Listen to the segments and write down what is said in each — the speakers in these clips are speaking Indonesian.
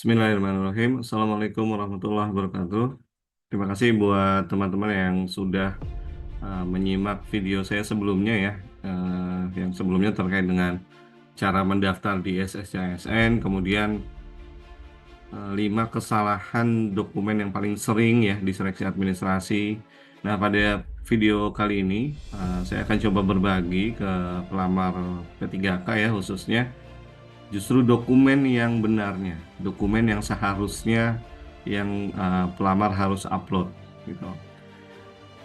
Bismillahirrahmanirrahim. Assalamualaikum warahmatullahi wabarakatuh. Terima kasih buat teman-teman yang sudah menyimak video saya sebelumnya ya. Yang sebelumnya terkait dengan cara mendaftar di SSCSN, kemudian 5 kesalahan dokumen yang paling sering ya di seleksi administrasi. Nah, pada video kali ini saya akan coba berbagi ke pelamar P3K ya khususnya justru dokumen yang benarnya, dokumen yang seharusnya yang pelamar harus upload gitu.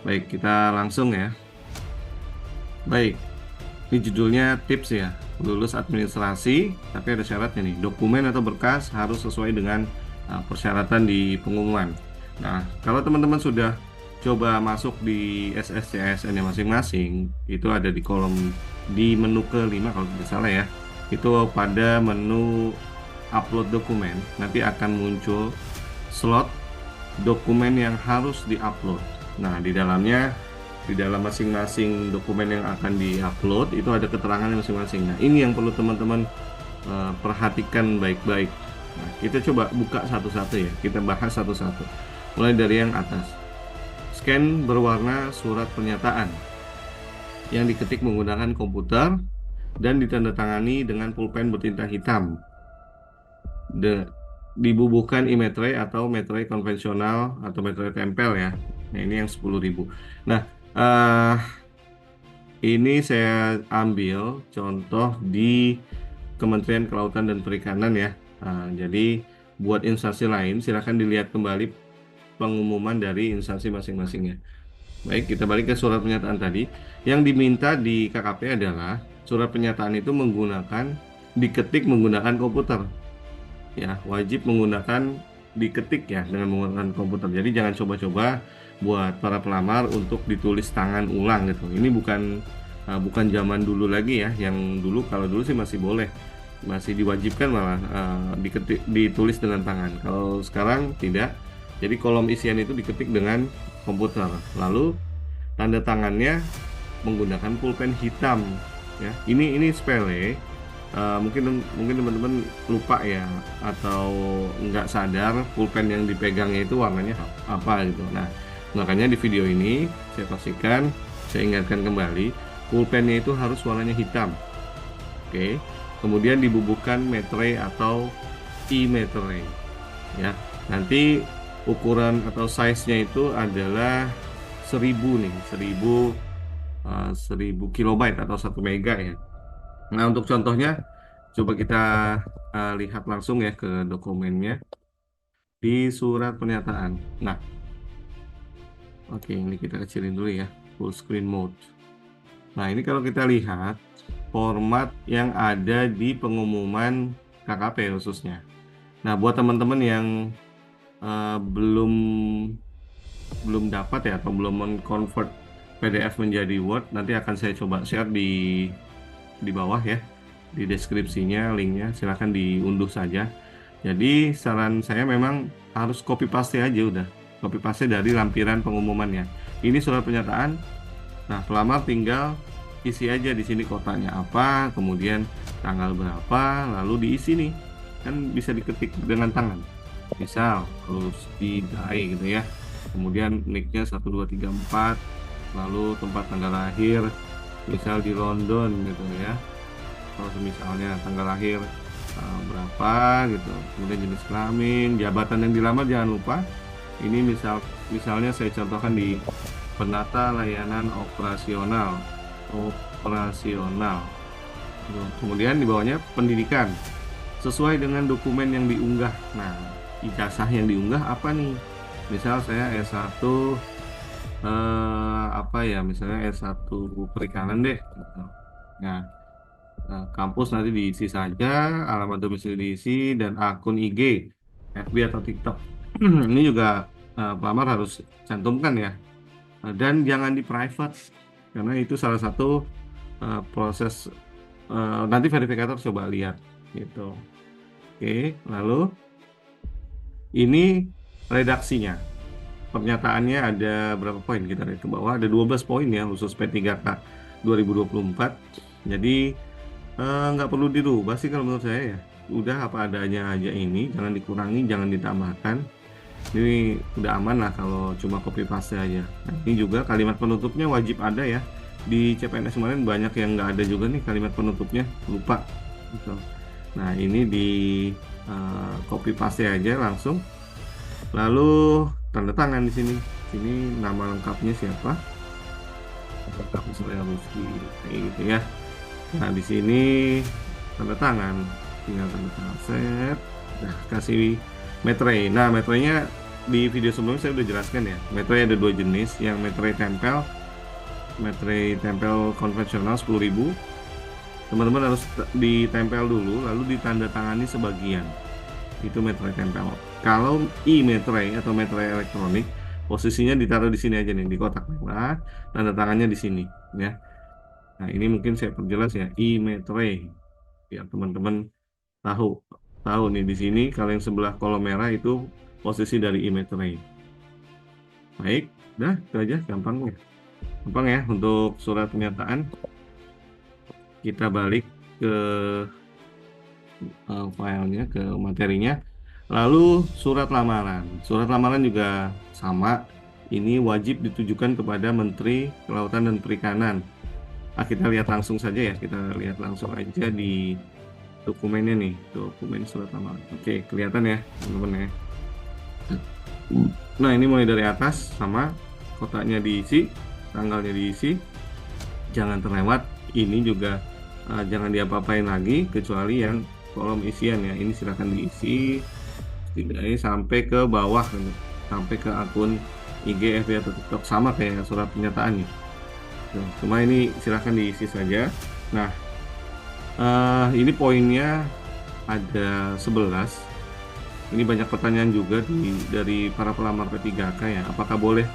Baik, kita langsung ya. Baik, ini judulnya tips ya, lulus administrasi, tapi ada syaratnya nih, dokumen atau berkas harus sesuai dengan persyaratan di pengumuman. Nah, kalau teman-teman sudah coba masuk di SSCSN-nya masing-masing, itu ada di kolom di menu kelima kalau tidak salah ya. Itu pada menu upload dokumen, nanti akan muncul slot dokumen yang harus diupload. Nah, di dalam masing-masing dokumen yang akan diupload itu ada keterangan masing-masing. Nah, ini yang perlu teman-teman perhatikan baik-baik. Nah, kita coba buka satu-satu ya, kita bahas satu-satu. Mulai dari yang atas. Scan berwarna surat pernyataan yang diketik menggunakan komputer dan ditandatangani dengan pulpen bertinta hitam. Dibubuhkan e-materai atau materai konvensional atau materai tempel ya. Nah, ini yang 10.000. Nah, ini saya ambil contoh di Kementerian Kelautan dan Perikanan ya. Jadi buat instansi lain silahkan dilihat kembali pengumuman dari instansi masing-masingnya. Baik, kita balik ke surat pernyataan tadi. Yang diminta di KKP adalah surat pernyataan itu diketik menggunakan komputer. Ya, wajib diketik ya dengan menggunakan komputer. Jadi jangan coba-coba buat para pelamar untuk ditulis tangan ulang gitu. Ini bukan zaman dulu lagi ya. Yang kalau dulu sih masih boleh, masih diwajibkan malah ditulis dengan tangan. Kalau sekarang tidak. Jadi kolom isian itu diketik dengan komputer. Lalu tanda tangannya menggunakan pulpen hitam. Ya, ini sepele. Mungkin teman-teman lupa ya atau nggak sadar pulpen yang dipegangnya itu warnanya apa gitu. Nah, makanya di video ini saya ingatkan kembali, pulpennya itu harus warnanya hitam. Oke. Kemudian dibubuhkan materai atau e-materai. Ya. Nanti ukuran atau size-nya itu adalah 1000 nih, 1000 kilobyte atau 1 mega ya. Nah, untuk contohnya coba kita lihat langsung ya ke dokumennya di surat pernyataan. Nah, oke, ini kita kecilin dulu ya, full screen mode. Nah, ini kalau kita lihat format yang ada di pengumuman KKP khususnya. Nah, buat teman-teman yang belum dapat ya atau belum men-convert PDF menjadi Word, nanti akan saya coba share di bawah ya, di deskripsinya linknya, silahkan diunduh saja. Jadi saran saya memang harus copy paste aja, udah copy paste dari lampiran pengumumannya. Ini surat pernyataan. Nah, pelamar tinggal isi aja di sini kotanya apa, kemudian tanggal berapa, lalu diisi nih, kan bisa diketik dengan tangan. Misal Rusdi Dai gitu ya. Kemudian nicknya 1234, lalu tempat tanggal lahir misal di London gitu ya. Kalau misalnya tanggal lahir berapa gitu, kemudian jenis kelamin, jabatan yang dilamar jangan lupa. Ini misalnya saya contohkan di penata layanan operasional. Kemudian di bawahnya pendidikan sesuai dengan dokumen yang diunggah. Nah, ijazah yang diunggah apa nih? Misal saya S1 misalnya S1 perikanan deh. Nah, kampus nanti diisi saja, alamat domisili diisi, dan akun IG, FB atau TikTok. Ini juga pelamar harus cantumkan ya. Dan jangan di private, karena itu salah satu proses nanti verifikator coba lihat gitu. Oke, lalu ini redaksinya. Pernyataannya ada berapa poin? Kita lihat ke bawah, ada 12 poin ya khusus P3K 2024. Jadi nggak perlu dirubah sih kalau menurut saya ya. udah apa adanya aja, ini jangan dikurangi, jangan ditambahkan. Ini udah aman lah kalau cuma copy paste aja. Nah, ini juga kalimat penutupnya wajib ada ya. Di CPNS kemarin banyak yang nggak ada juga nih kalimat penutupnya, lupa gitu. Nah, ini di copy paste aja langsung. Lalu tanda tangan di sini. Sini nama lengkapnya siapa? Lengkap saya Rusdi, kayak gitu ya. Nah, di sini tanda tangan, tinggal tanda tangan set. Nah, kasih metre. Nah, metrenya di video sebelumnya saya udah jelaskan ya. Metre ada dua jenis, yang metre tempel konvensional 10.000. Teman-teman harus ditempel dulu, lalu ditandatangani sebagian. Itu metre tempel. Kalau e-metre atau metre elektronik, posisinya ditaruh di sini aja nih, di kotak merah, tanda tangannya di sini ya. Nah, ini mungkin saya perjelas ya, e-metre biar teman-teman tahu nih di sini kalau yang sebelah kolom merah itu posisi dari e-metre. Baik, dah itu aja, gampang ya untuk surat pernyataan. Kita balik ke filenya, ke materinya. Lalu surat lamaran juga sama, ini wajib ditujukan kepada Menteri Kelautan dan Perikanan. Kita lihat langsung saja ya, kita lihat langsung aja di dokumennya nih, dokumen surat lamaran. Oke, kelihatan ya teman-teman ya. Nah, ini mulai dari atas sama, kotaknya diisi, tanggalnya diisi, jangan terlewat. Ini juga jangan diapa-apain lagi kecuali yang kolom isian ya. Ini silahkan diisi setidaknya sampai ke bawah, sampai ke akun IG, FB atau TikTok, sama kayak surat pernyataan nih. Cuma ini silahkan diisi saja. Nah, ini poinnya ada 11. Ini banyak pertanyaan juga dari para pelamar P3K ya. Apakah boleh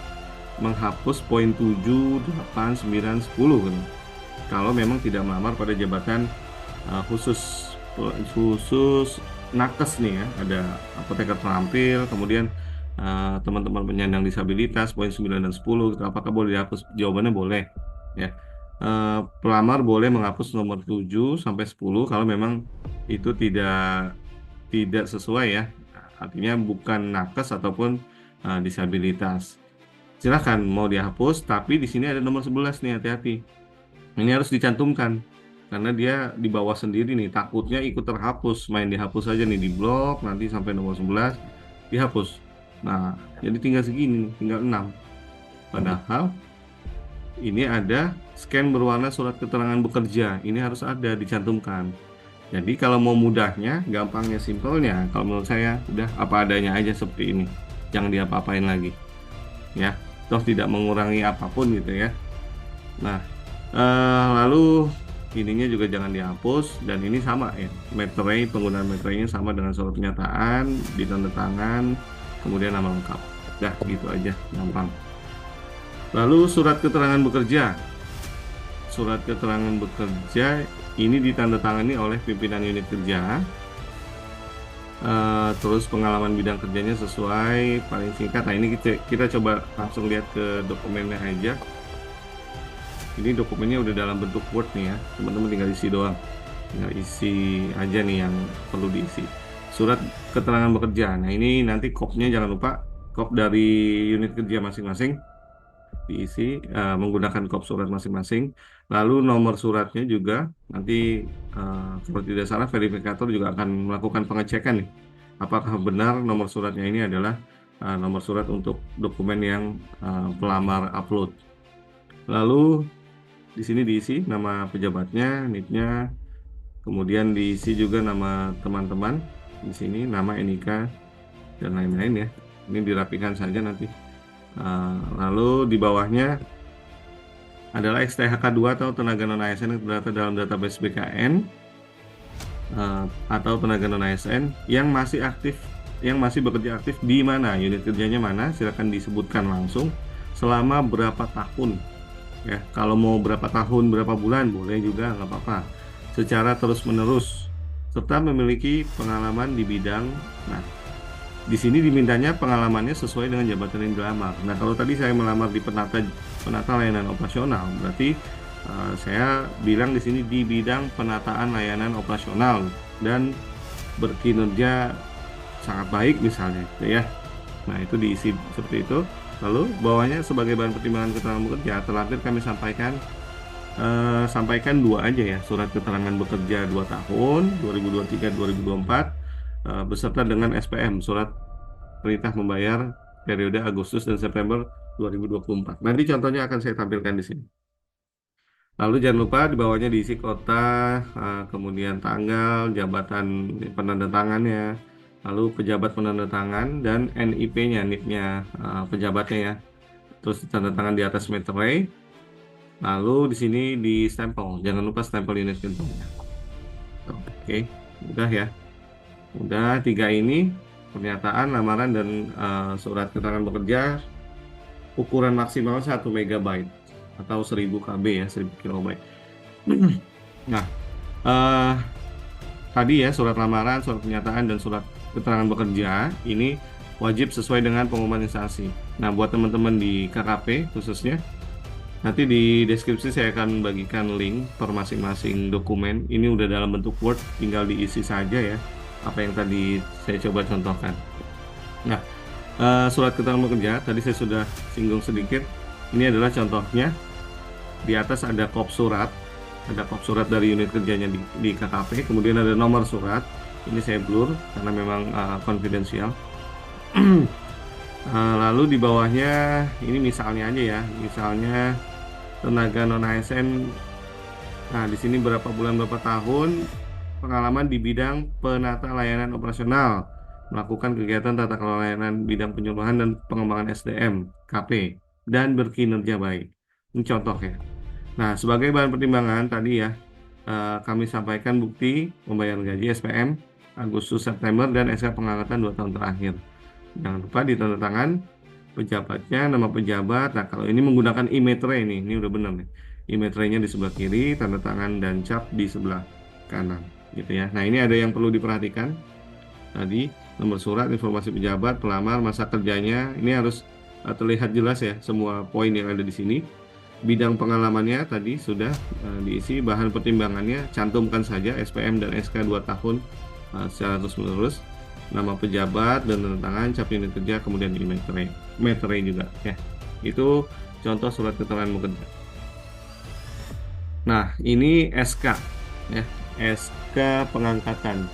menghapus poin 7, 8, 9, 10 kan? Kalau memang tidak melamar pada jabatan khusus nakes nih ya. Ada apoteker terampil, kemudian teman-teman penyandang disabilitas poin 9 dan 10 gitu. Apakah boleh dihapus? Jawabannya boleh ya. Pelamar boleh menghapus nomor 7 sampai 10 kalau memang itu tidak sesuai ya, artinya bukan nakes ataupun disabilitas. Silahkan mau dihapus, tapi di sini ada nomor 11 nih, hati-hati. Ini harus dicantumkan karena dia di bawah sendiri nih, takutnya ikut terhapus, main dihapus aja nih, di blok nanti sampai nomor 11 dihapus. Nah, jadi tinggal segini, tinggal 6. Padahal ini ada scan berwarna surat keterangan bekerja, ini harus ada dicantumkan. Jadi kalau mau mudahnya, gampangnya, simpelnya, kalau menurut saya udah apa adanya aja seperti ini, jangan diapa-apain lagi ya, toh tidak mengurangi apapun gitu ya. Nah, lalu ininya juga jangan dihapus, dan ini sama ya, metre, penggunaan metrenya sama dengan surat pernyataan, ditanda tangan, kemudian nama lengkap. Udah gitu aja, gampang. Lalu surat keterangan bekerja ini ditandatangani oleh pimpinan unit kerja. Terus pengalaman bidang kerjanya sesuai, paling singkat. Nah, ini kita coba langsung lihat ke dokumennya aja. Ini dokumennya udah dalam bentuk Word nih ya, teman-teman tinggal isi doang, tinggal isi aja nih yang perlu diisi. Surat keterangan bekerja, nah ini nanti kopnya jangan lupa, kop dari unit kerja masing-masing diisi menggunakan kop surat masing-masing. Lalu nomor suratnya juga nanti kalau tidak salah verifikator juga akan melakukan pengecekan nih, apakah benar nomor suratnya ini adalah nomor surat untuk dokumen yang pelamar upload. Lalu di sini diisi nama pejabatnya, NIP-nya, kemudian diisi juga nama teman-teman, di sini nama NIK dan lain-lain ya. Ini dirapikan saja nanti. Lalu di bawahnya adalah XTHK 2 atau tenaga non-ASN yang terdaftar dalam database BKN atau tenaga non-ASN yang masih bekerja aktif di mana, unit kerjanya mana, silakan disebutkan langsung, selama berapa tahun ya. Kalau mau berapa tahun, berapa bulan boleh juga, nggak apa-apa, secara terus-menerus, serta memiliki pengalaman di bidang. Nah, di sini dimintanya pengalamannya sesuai dengan jabatan yang dilamar. Nah, kalau tadi saya melamar di penata layanan operasional, berarti saya bilang di sini di bidang penataan layanan operasional, dan berkinerja sangat baik misalnya, gitu ya. Nah, itu diisi seperti itu. Lalu bawahnya sebagai bahan pertimbangan keterangan bekerja terlampir kami sampaikan dua aja ya, surat keterangan bekerja 2 tahun 2023-2024 beserta dengan SPM, surat perintah membayar periode Agustus dan September 2024. Nanti contohnya akan saya tampilkan di sini. Lalu jangan lupa di bawahnya diisi kota, kemudian tanggal, jabatan penandatangannya, lalu pejabat penandatangan dan NIP-nya, NIP-nya pejabatnya ya. Terus tanda tangan di atas meterai. Lalu di sini di stempel, jangan lupa stempel unit gentongnya. Oke, udah ya. Udah tiga ini pernyataan, lamaran dan surat keterangan bekerja ukuran maksimal 1 MB atau 1000 KB ya, 1000 KB. Nah, eh, tadi ya surat lamaran, surat pernyataan dan surat keterangan bekerja ini wajib sesuai dengan pengumuman instansi. Nah, buat teman-teman di KKP khususnya, nanti di deskripsi saya akan bagikan link per masing-masing dokumen. Ini udah dalam bentuk Word, tinggal diisi saja ya apa yang tadi saya coba contohkan. Nah, surat keterangan bekerja tadi saya sudah singgung sedikit. Ini adalah contohnya. Di atas ada kop surat, dari unit kerjanya di KKP. Kemudian ada nomor surat. Ini saya blur karena memang konfidensial. Lalu di bawahnya ini misalnya aja ya, misalnya tenaga non ASN. Nah, di sini berapa bulan berapa tahun pengalaman di bidang penata layanan operasional, melakukan kegiatan tata kelola layanan bidang penyuluhan dan pengembangan SDM KP dan berkinerja baik. Ini contoh ya. Nah, sebagai bahan pertimbangan tadi ya, kami sampaikan bukti pembayaran gaji SPM Agustus September dan SK pengangkatan 2 tahun terakhir. Jangan lupa ditanda tangan pejabatnya, nama pejabat. Nah, kalau ini menggunakan e-metre ini udah benar nih. E-metrenya di sebelah kiri, tanda tangan dan cap di sebelah kanan, gitu ya. Nah, ini ada yang perlu diperhatikan. Tadi nomor surat, informasi pejabat, pelamar, masa kerjanya, ini harus terlihat jelas ya semua poin yang ada di sini. Bidang pengalamannya tadi sudah diisi, bahan pertimbangannya cantumkan saja SPM dan SK 2 tahun secara terus-menerus, nama pejabat dan tanda tangan, cap unit kerja, kemudian di meterai juga ya. Itu contoh surat keterangan bekerja. Nah, ini SK ya, SK pengangkatan.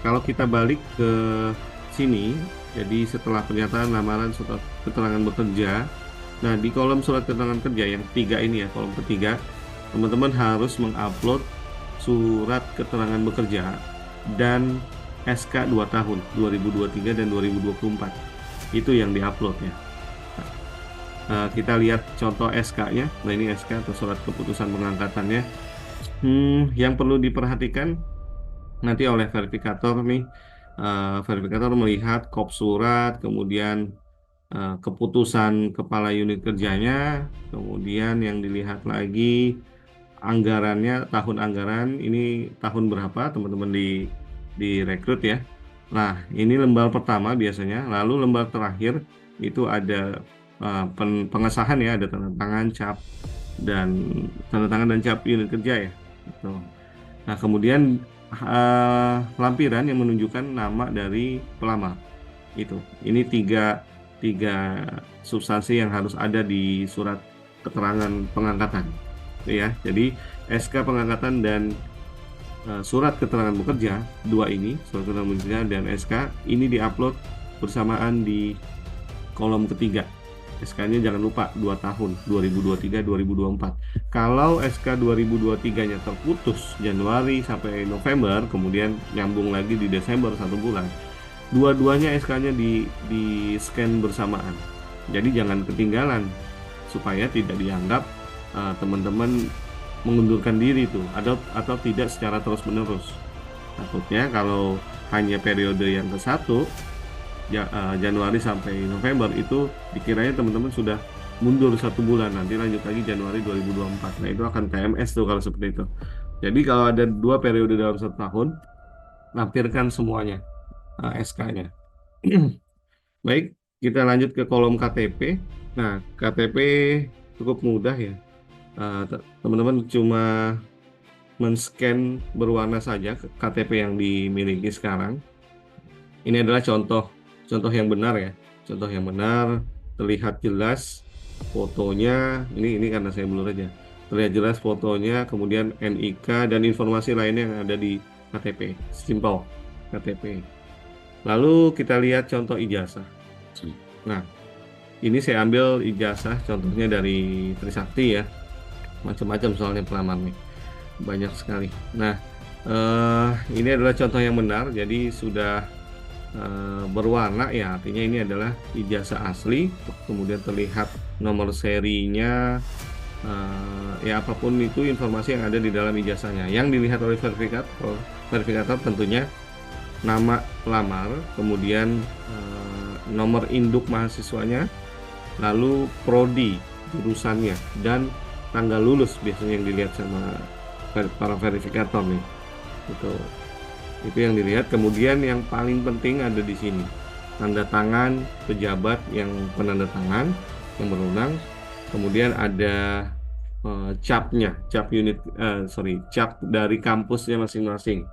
Kalau kita balik ke sini, jadi setelah pernyataan, lamaran, surat keterangan bekerja, nah di kolom surat keterangan kerja yang ketiga ini ya, kolom ketiga, teman-teman harus mengupload surat keterangan bekerja dan SK 2 tahun 2023 dan 2024. Itu yang diupload ya. Kita lihat contoh SK-nya. Nah, ini SK atau surat keputusan pengangkatannya. Yang perlu diperhatikan nanti oleh verifikator nih, verifikator melihat kop surat, kemudian keputusan kepala unit kerjanya, kemudian yang dilihat lagi anggarannya, tahun anggaran ini tahun berapa teman-teman direkrut ya. Nah, ini lembar pertama biasanya, lalu lembar terakhir itu ada pengesahan ya, ada tanda tangan, cap dan tanda tangan dan cap unit kerja ya. Gitu. Nah, kemudian lampiran yang menunjukkan nama dari pelamar. Ini tiga substansi yang harus ada di surat keterangan pengangkatan. Ya, jadi SK pengangkatan dan surat keterangan bekerja, dua ini, surat keterangan bekerja dan SK, ini diupload bersamaan di kolom ketiga. SK-nya jangan lupa 2 tahun 2023-2024. Kalau SK 2023-nya terputus Januari sampai November, kemudian nyambung lagi di Desember 1 bulan, dua-duanya SK-nya di scan bersamaan. Jadi jangan ketinggalan supaya tidak dianggap teman-teman mengundurkan diri tuh atau tidak secara terus-menerus. Takutnya kalau hanya periode yang ke-1 Januari sampai November itu dikiranya teman-teman sudah mundur 1 bulan, nanti lanjut lagi Januari 2024. Nah, itu akan TMS tuh kalau seperti itu. Jadi kalau ada 2 periode dalam 1 tahun, lampirkan semuanya SK-nya. Baik, kita lanjut ke kolom KTP. Nah, KTP cukup mudah ya. Teman-teman cuma men-scan berwarna saja KTP yang dimiliki sekarang. Ini adalah contoh yang benar ya. Contoh yang benar, terlihat jelas fotonya. Ini karena saya blur aja. Terlihat jelas fotonya, kemudian NIK dan informasi lainnya yang ada di KTP. Simple KTP. Lalu kita lihat contoh ijazah. Nah, ini saya ambil ijazah contohnya dari Trisakti ya. Macam-macam soalnya pelamar nih. Banyak sekali. Nah, ini adalah contoh yang benar. Jadi sudah berwarna ya, artinya ini adalah ijazah asli. Kemudian terlihat nomor serinya, ya apapun itu informasi yang ada di dalam ijazahnya. Yang dilihat oleh verifikator tentunya nama pelamar, kemudian nomor induk mahasiswanya, lalu prodi jurusannya, dan tanggal lulus biasanya yang dilihat sama para verifikator nih. Itu yang dilihat. Kemudian yang paling penting ada di sini, tanda tangan pejabat yang penanda tangan yang berwenang. Kemudian ada capnya, cap dari kampusnya masing-masing.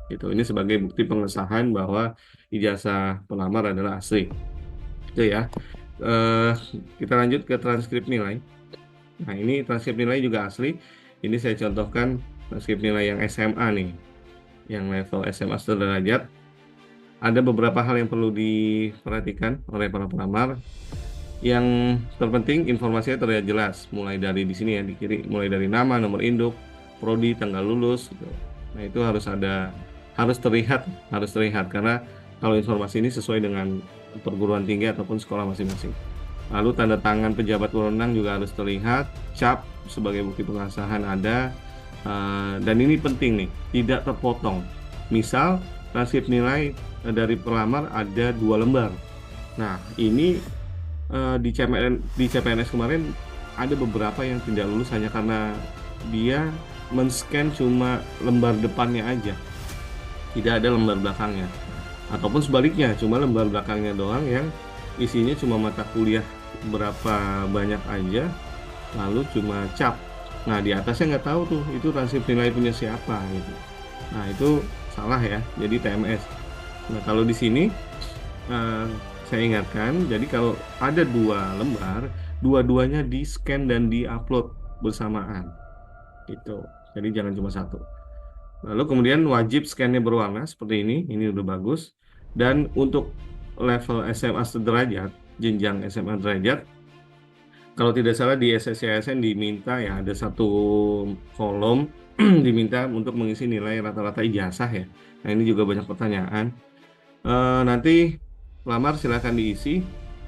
Ini sebagai bukti pengesahan bahwa ijazah pelamar adalah asli. Itu ya. Kita lanjut ke transkrip nilai. Nah, ini transkrip nilai juga asli. Ini saya contohkan transkrip nilai yang SMA nih, yang level SMA sederajat. Ada beberapa hal yang perlu diperhatikan oleh para pelamar. Yang terpenting informasinya terlihat jelas, mulai dari di sini ya di kiri, mulai dari nama, nomor induk, prodi, tanggal lulus gitu. Nah, itu harus terlihat karena kalau informasi ini sesuai dengan perguruan tinggi ataupun sekolah masing-masing. Lalu tanda tangan pejabat berwenang juga harus terlihat, cap sebagai bukti pengesahan ada. Dan ini penting nih, tidak terpotong. Misal transkrip nilai dari pelamar ada 2 lembar. Nah, ini di CPNS kemarin ada beberapa yang tidak lulus hanya karena dia men-scan cuma lembar depannya aja, tidak ada lembar belakangnya. Ataupun sebaliknya, cuma lembar belakangnya doang yang isinya cuma mata kuliah berapa banyak aja, lalu cuma cap. Nah, di atasnya nggak tahu tuh itu transkrip nilai punya siapa gitu. Nah, itu salah ya, jadi TMS. Nah, kalau di sini saya ingatkan, jadi kalau ada 2 lembar, dua-duanya di scan dan di upload bersamaan gitu. Jadi jangan cuma satu. Lalu kemudian wajib scan-nya berwarna seperti ini udah bagus. Dan untuk level SMA sederajat, jenjang SMA derajat, kalau tidak salah di SSCSN diminta ya ada 1 kolom diminta untuk mengisi nilai rata-rata ijazah ya. Nah, ini juga banyak pertanyaan. Nanti pelamar silakan diisi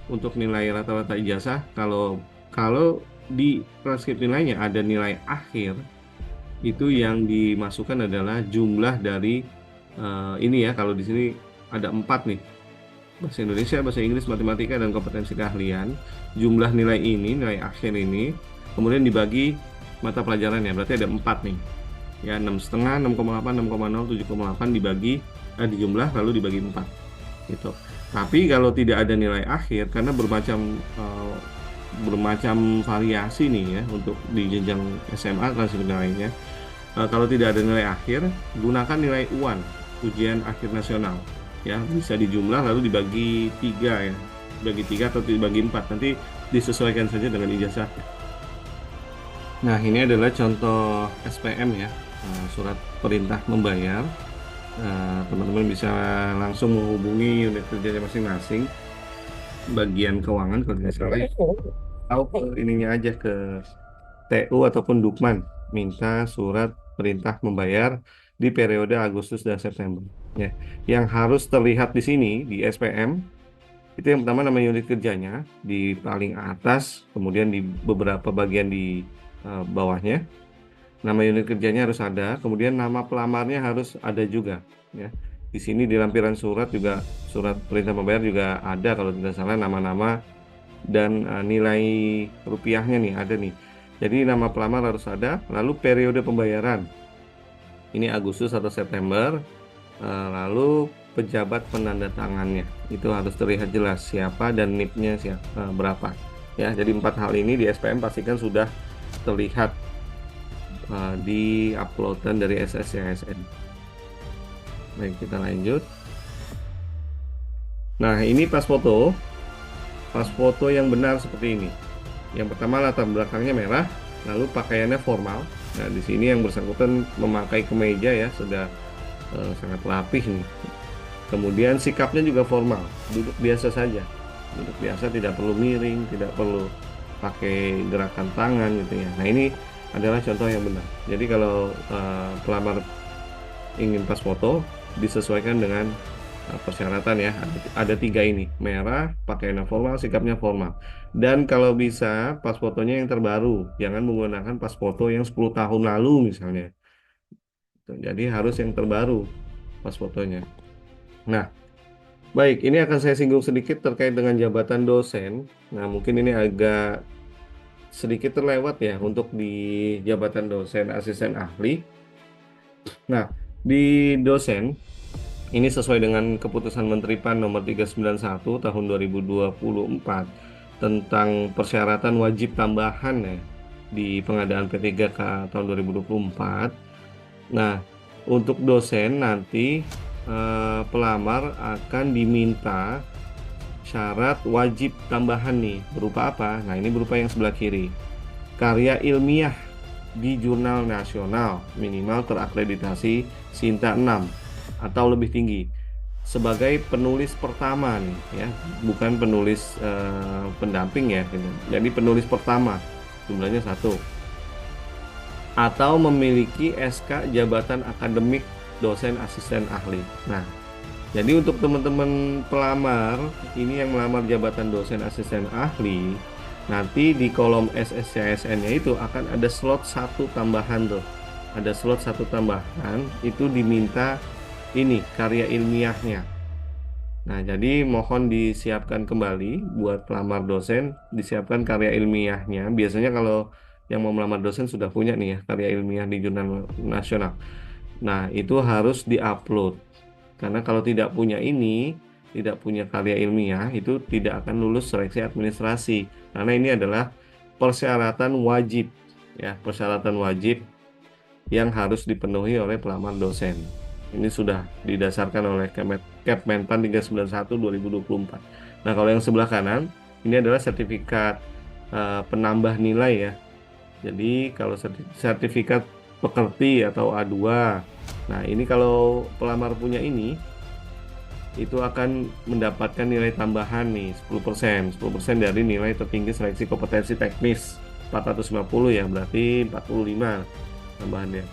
untuk nilai rata-rata ijazah. Kalau di transkrip nilainya ada nilai akhir, itu yang dimasukkan adalah jumlah dari ini ya. Kalau di sini ada 4 nih, bahasa Indonesia, bahasa Inggris, matematika, dan kompetensi keahlian. Jumlah nilai ini, nilai akhir ini, kemudian dibagi mata pelajarannya, berarti ada 4 nih ya, 6,5, 6,8, 6,0, 7,8 dibagi dijumlah lalu dibagi 4 gitu. Tapi kalau tidak ada nilai akhir, karena bermacam variasi nih ya untuk di jenjang SMA transkrip nilainya. Kalau tidak ada nilai akhir, gunakan nilai UAN, ujian akhir nasional ya, bisa dijumlah lalu dibagi 3 ya, bagi 3 atau dibagi 4, nanti disesuaikan saja dengan ijazah. Nah, ini adalah contoh SPM ya, surat perintah membayar. Teman-teman bisa langsung menghubungi unit kerjanya masing-masing, bagian keuangan kalau tidak salah, atau ke ininya aja, ke TU ataupun Dukman, minta surat perintah membayar di periode Agustus dan September ya. Yang harus terlihat di sini di SPM itu yang pertama nama unit kerjanya di paling atas, kemudian di beberapa bagian di bawahnya nama unit kerjanya harus ada, kemudian nama pelamarnya harus ada juga ya. Di sini di lampiran surat juga, surat perintah membayar juga ada kalau tidak salah nama-nama dan nilai rupiahnya nih ada nih. Jadi nama pelamar harus ada, lalu periode pembayaran ini Agustus atau September, lalu pejabat penanda tangannya itu harus terlihat jelas siapa dan NIP-nya berapa ya. Jadi 4 hal ini di SPM pastikan sudah terlihat di-uploadan dari SSCSN. Baik, kita lanjut. Nah, ini pas foto yang benar seperti ini. Yang pertama latar belakangnya merah, lalu pakaiannya formal. Nah, di sini yang bersangkutan memakai kemeja ya, sudah sangat rapih nih. Kemudian sikapnya juga formal, duduk biasa saja. Duduk biasa, tidak perlu miring, tidak perlu pakai gerakan tangan gitu ya. Nah, ini adalah contoh yang benar. Jadi kalau pelamar ingin pas foto, disesuaikan dengan persyaratan ya. Ada tiga ini, merah, pakaiannya formal, sikapnya formal. Dan kalau bisa pas fotonya yang terbaru, jangan menggunakan pas foto yang 10 tahun lalu misalnya. Jadi harus yang terbaru pas fotonya. Nah, baik, ini akan saya singgung sedikit terkait dengan jabatan dosen. Nah, mungkin ini agak sedikit terlewat ya untuk di jabatan dosen asisten ahli. Nah, di dosen ini sesuai dengan keputusan Menteri PAN nomor 391 tahun 2024 tentang persyaratan wajib tambahan ya di pengadaan P3K tahun 2024. Nah, untuk dosen nanti pelamar akan diminta syarat wajib tambahan nih berupa apa? Nah, ini berupa yang sebelah kiri. Karya ilmiah di jurnal nasional minimal terakreditasi Sinta 6 atau lebih tinggi sebagai penulis pertama nih ya, bukan penulis pendamping ya gitu. Jadi penulis pertama jumlahnya satu atau memiliki SK jabatan akademik dosen asisten ahli. Nah, jadi untuk teman-teman pelamar ini yang melamar jabatan dosen asisten ahli, nanti di kolom SSCSN-nya itu akan ada slot satu tambahan tuh. Ada slot satu tambahan itu diminta ini karya ilmiahnya. Nah, jadi mohon disiapkan kembali buat pelamar dosen, disiapkan karya ilmiahnya. Biasanya kalau yang mau melamar dosen sudah punya nih ya karya ilmiah di jurnal nasional. Nah, itu harus diupload. Karena kalau tidak punya ini, tidak punya karya ilmiah, itu tidak akan lulus seleksi administrasi. Karena ini adalah persyaratan wajib, ya, persyaratan wajib yang harus dipenuhi oleh pelamar dosen. Ini sudah didasarkan oleh Kepmenpan 391 2024. Nah, kalau yang sebelah kanan, ini adalah sertifikat penambah nilai ya. Jadi kalau sertifikat pekerti atau A2, nah ini kalau pelamar punya ini, itu akan mendapatkan nilai tambahan nih 10%. 10% dari nilai tertinggi seleksi kompetensi teknis 450 ya, berarti 45 tambahannya.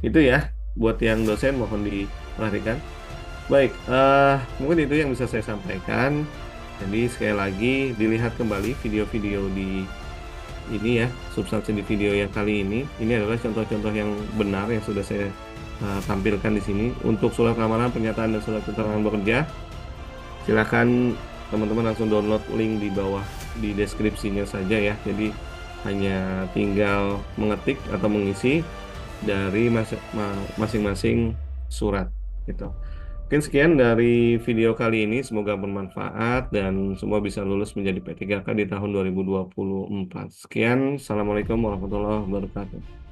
Itu ya, buat yang dosen mohon diperhatikan. Baik, mungkin itu yang bisa saya sampaikan. Jadi sekali lagi dilihat kembali video-video di ini ya, substansi di video yang kali ini. Ini adalah contoh-contoh yang benar yang sudah saya tampilkan di sini. Untuk surat lamaran, pernyataan dan surat keterangan bekerja, silakan teman-teman langsung download link di bawah di deskripsinya saja ya. Jadi hanya tinggal mengetik atau mengisi dari masing-masing surat gitu. Mungkin sekian dari video kali ini, semoga bermanfaat dan semua bisa lulus menjadi P3K di tahun 2024. Sekian, Assalamualaikum warahmatullahi wabarakatuh.